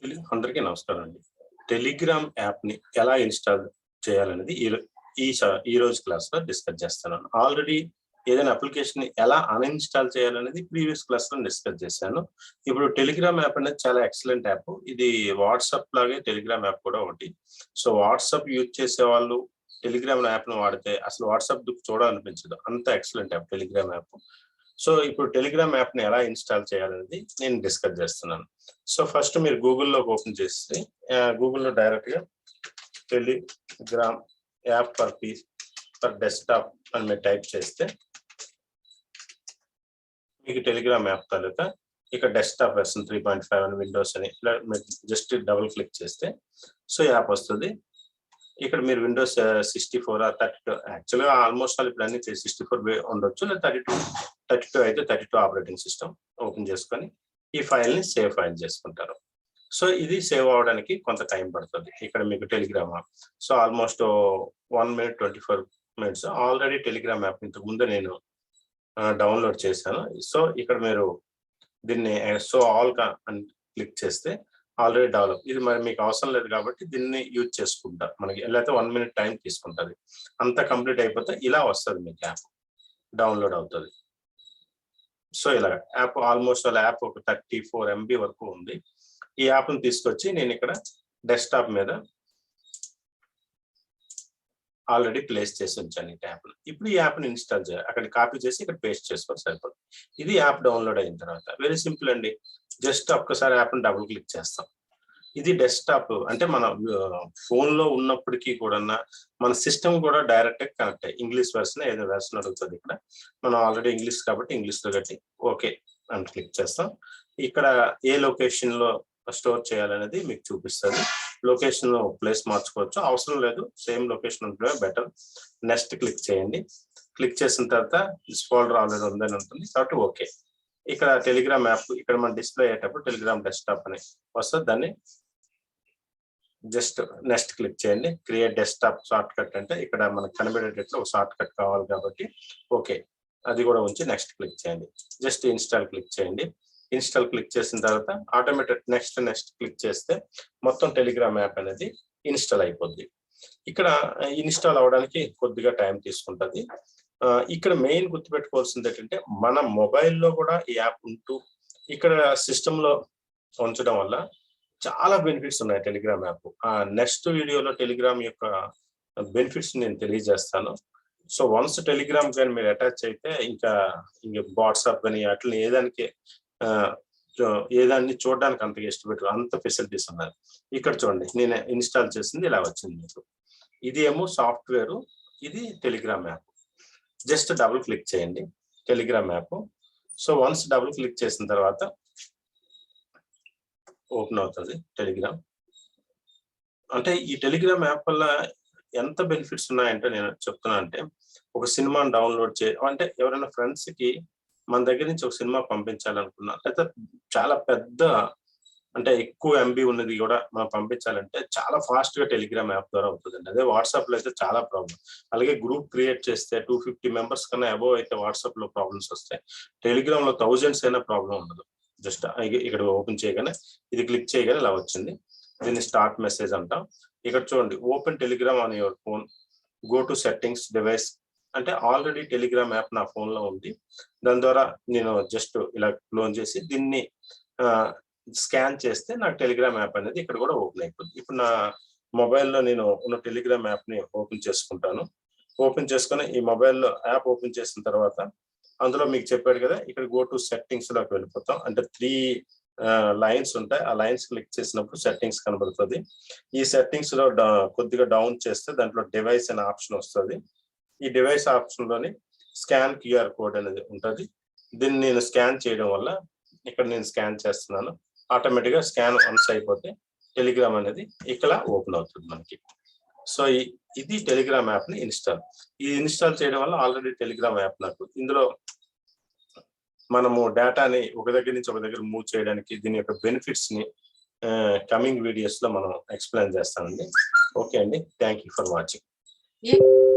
అందరికీ నమస్కారం అండి. టెలిగ్రామ్ యాప్‌ని ఎలా ఇన్‌స్టాల్ చేయాలనేది ఈ రోజు క్లాస్‌లో డిస్కస్ చేస్తున్నాను. ఆల్రెడీ ఏదైనా అప్లికేషన్‌ని ఎలా అన్‌ఇన్‌స్టాల్ చేయాలనేది ప్రీవియస్ క్లాస్‌లో డిస్కస్ చేశాను. ఇప్పుడు టెలిగ్రామ్ యాప్ అనేది చాలా ఎక్సలెంట్ యాప్. ఇది వాట్సాప్ లాగే టెలిగ్రామ్ యాప్ కూడా ఒకటి. సో, వాట్సాప్ యూజ్ చేసేవాళ్ళు టెలిగ్రామ్ యాప్‌ని వాడితే అసలు వాట్సాప్ చూడాలనిపించదు. అంత excellent app Telegram app. So, ఇప్పుడు టెలిగ్రామ్ యాప్‌ని ఎలా ఇన్‌స్టాల్ చేయాలనేది నేను డిస్కస్ చేస్తున్నాను. సో, ఫస్ట్ మీరు గూగుల్‌లోకి ఓపెన్ చేసి గూగుల్‌లో డైరెక్ట్‌గా టెలిగ్రామ్ యాప్ ఫర్ డెస్క్‌టాప్ అని మీరు టైప్ చేస్తే మీకు టెలిగ్రామ్ యాప్ తాలూకా ఇక్కడ డెస్క్‌టాప్ వెర్షన్ 3.5 అని విండోస్ అని ఇలా మీరు జస్ట్ డబుల్ క్లిక్ చేస్తే సో, యాప్ వస్తది. ఇక్కడ మీరు విండోస్ 64 32 యాక్చువల్‌గా ఆల్మోస్ట్ ఇప్పుడు అన్ని 64 ఉండొచ్చు. లేదా 32 అయితే 32 ఆపరేటింగ్ సిస్టమ్ ఓపెన్ చేసుకొని ఈ ఫైల్‌ని సేవ్ ఫైల్ చేసుకుంటారు. సో, ఇది సేవ్ అవ్వడానికి కొంత టైం పడుతుంది. ఇక్కడ మీకు Telegram app. So, almost 1 minute 24 minutes already Telegram app ఇంతకు ముందే నేను డౌన్లోడ్ చేశాను. సో, ఇక్కడ మీరు దీన్ని సో ఆల్ అని క్లిక్ చేస్తే ఆల్రెడీ డెవలప్. ఇది మరి మీకు అవసరం లేదు కాబట్టి దీన్ని యూజ్ చేసుకుంటా. మనకి లేకపోతే 1 మినిట్ టైం తీసుకుంటది. అంతా కంప్లీట్ అయిపోతే ఇలా వస్తది మీకు యాప్. డౌన్లోడ్ అవుతది. సో, ఇలాగ యాప్ ఆల్మోస్ట్ యాప్ ఒక 34 ఎంబీ వరకు ఉంది. ఈ యాప్‌ని తీసుకొచ్చి నేను ఇక్కడ డెస్క్‌టాప్ మీద ఆల్రెడీ ప్లేస్ చేసి ఉంచాను ఈ యాప్‌ని. ఇప్పుడు ఈ యాప్‌ని ఇన్‌స్టాల్ చేయాలి. అక్కడ కాపీ చేసి ఇక్కడ పేస్ట్ చేసుకోవాలి సరిపోతుంది. ఇది యాప్ డౌన్లోడ్ అయిన తర్వాత వెరీ సింపుల్ అండి. జస్ట్ ఒక్కసారి యాప్‌ని డబుల్ క్లిక్ చేస్తాం. ఇది డెస్క్‌టాప్ అంటే మన ఫోన్‌లో ఉన్నప్పటికీ కూడా మన సిస్టమ్ కూడా డైరెక్ట్‌గా కనెక్ట్ అయ్యి ఇంగ్లీష్ వెర్షన్ ఏదో వెర్షన్ అడుగుతుంది ఇక్కడ. మనం ఆల్రెడీ ఇంగ్లీష్ కాబట్టి ఇంగ్లీష్‌లో కట్టి ఓకే అని క్లిక్ చేస్తాం. ఇక్కడ ఏ లొకేషన్‌లో స్టోర్ చేయాలనేది మీకు చూపిస్తది. లొకేషన్ ప్లేస్ మార్చుకోవచ్చు. అవసరం లేదు. సేమ్ లొకేషన్ ఉంటే బెటర్. నెక్స్ట్ క్లిక్ చేయండి. క్లిక్ చేసిన తర్వాత దిస్ ఫోల్డర్ ఆల్రెడీ ఉందని ఉంటుంది. కాబట్టి ఓకే. ఇక్కడ టెలిగ్రామ్ యాప్ ఇక్కడ మన డిస్ప్లే అయ్యేటప్పుడు టెలిగ్రామ్ డెస్క్‌టాప్ అని వస్తది. దాన్ని జస్ట్ నెక్స్ట్ క్లిక్ చేయండి. క్రియేట్ డెస్క్‌టాప్ షార్ట్ కట్ అంటే ఇక్కడ మనకు కనబడేటట్లు ఒక షార్ట్ కట్ కావాలి కాబట్టి ఓకే. అది కూడా ఉంచి నెక్స్ట్ క్లిక్ చేయండి. జస్ట్ ఇన్‌స్టాల్ క్లిక్ చేయండి. ఇన్‌స్టాల్ క్లిక్ చేసిన తర్వాత ఆటోమేటిక్ నెక్స్ట్ క్లిక్ చేస్తే మొత్తం టెలిగ్రామ్ యాప్ అనేది ఇన్‌స్టాల్ అయిపోద్ది. ఇక్కడ ఇన్‌స్టాల్ అవ్వడానికి కొద్దిగా టైం తీసుకుంటది. ఇక్కడ మెయిన్ గుర్తుపెట్టుకోవాల్సింది ఏంటంటే మన మొబైల్‌లో కూడా ఈ యాప్ ఉంటూ ఇక్కడ సిస్టమ్‌లో ఉంచడం వల్ల చాలా బెనిఫిట్స్ ఉన్నాయి టెలిగ్రామ్ యాప్. నెక్స్ట్ వీడియోలో టెలిగ్రామ్ యొక్క బెనిఫిట్స్ నేను తెలియజేస్తాను. సో, వన్స్ టెలిగ్రామ్ గాని మీరు అటాచ్ అయితే ఇంకా వాట్సాప్ గాని అట్లా ఏదాన్ని చూడడానికి అంతగా ఇష్టపెట్టరు. అంత ఫెసిలిటీస్ ఉన్నాయి. ఇక్కడ చూడండి నేను ఇన్‌స్టాల్ చేసింది ఇలా వచ్చింది మీకు. ఇది ఏమో సాఫ్ట్‌వేర్, ఇది Telegram app. Just double click చేయండి Telegram app. So, once double click చేసిన తర్వాత ఓపెన్ అవుతుంది టెలిగ్రామ్. అంటే ఈ టెలిగ్రామ్ యాప్ వల్ల ఎంత బెనిఫిట్స్ ఉన్నాయంటే నేను చెప్తున్నా అంటే ఒక సినిమాని డౌన్లోడ్ అంటే ఎవరైనా ఫ్రెండ్స్‌కి మన దగ్గర నుంచి ఒక సినిమా పంపించాలనుకున్నా లేదా చాలా పెద్ద అంటే ఎక్కువ ఎంబీ ఉన్నది కూడా మనం పంపించాలంటే చాలా ఫాస్ట్‌గా టెలిగ్రామ్ యాప్ ద్వారా అవుతుందండి. అదే వాట్సాప్‌లో అయితే చాలా ప్రాబ్లమ్. అలాగే గ్రూప్ క్రియేట్ చేస్తే 250 మెంబర్స్ కన్నా అబోవ్ అయితే వాట్సాప్‌లో ప్రాబ్లమ్స్ వస్తాయి. టెలిగ్రామ్‌లో థౌసండ్స్ అయినా ప్రాబ్లమ్ ఉండదు. జస్ట్ ఇక్కడ ఓపెన్ చేయగానే ఇది క్లిక్ చేయగానే ఇలా వచ్చింది. దీన్ని స్టార్ట్ మెసేజ్ అంటాం. ఇక్కడ చూడండి open Telegram on your phone. Go to settings device అంటే ఆల్రెడీ టెలిగ్రామ్ యాప్ నా ఫోన్‌లో ఉంది. దాని ద్వారా నేను జస్ట్ ఇలా క్లోన్ చేసి దీన్ని స్కాన్ చేస్తే నాకు టెలిగ్రామ్ యాప్ అనేది ఇక్కడ కూడా ఓపెన్ అయిపోద్ది. ఇప్పుడు నా మొబైల్‌లో నేను ఉన్న టెలిగ్రామ్ యాప్‌ని ఓపెన్ చేసుకుంటాను. ఓపెన్ చేసుకొని ఈ మొబైల్‌లో యాప్ ఓపెన్ చేసిన తర్వాత అందులో మీకు చెప్పాడు కదా ఇక్కడ గో టు సెట్టింగ్స్‌లోకి వెళ్ళిపోతాం. అంటే 3 లైన్స్ ఉంటాయి. ఆ లైన్స్ క్లిక్ చేసినప్పుడు సెట్టింగ్స్ కనబడుతది. ఈ సెట్టింగ్స్‌లో కొద్దిగా డౌన్ చేస్తే దాంట్లో డివైస్ అనే ఆప్షన్ వస్తది. ఈ డివైస్ ఆప్షన్‌లోని స్కాన్ క్యూఆర్ కోడ్ అనేది ఉంటది. దీన్ని నేను స్కాన్ చేయడం వల్ల ఇక్కడ నేను స్కాన్ చేస్తున్నాను. ఆటోమేటిక్‌గా స్కాన్ వన్స్ అయిపోతే టెలిగ్రామ్ అనేది ఇక్కడ ఓపెన్ అవుతుంది మనకి. సో, ఇది టెలిగ్రామ్ యాప్‌ని ఇన్‌స్టాల్. ఇది ఇన్‌స్టాల్ చేయడం వల్ల ఆల్రెడీ టెలిగ్రామ్ యాప్ నాకు ఇందులో మనము డేటాని ఒక దగ్గర నుంచి ఒక దగ్గర మూవ్ చేయడానికి దీని యొక్క బెనిఫిట్స్‌ని కమింగ్ వీడియోస్‌లో మనం ఎక్స్‌ప్లెయిన్ చేస్తానండి. ఓకే అండి. Thank you for watching.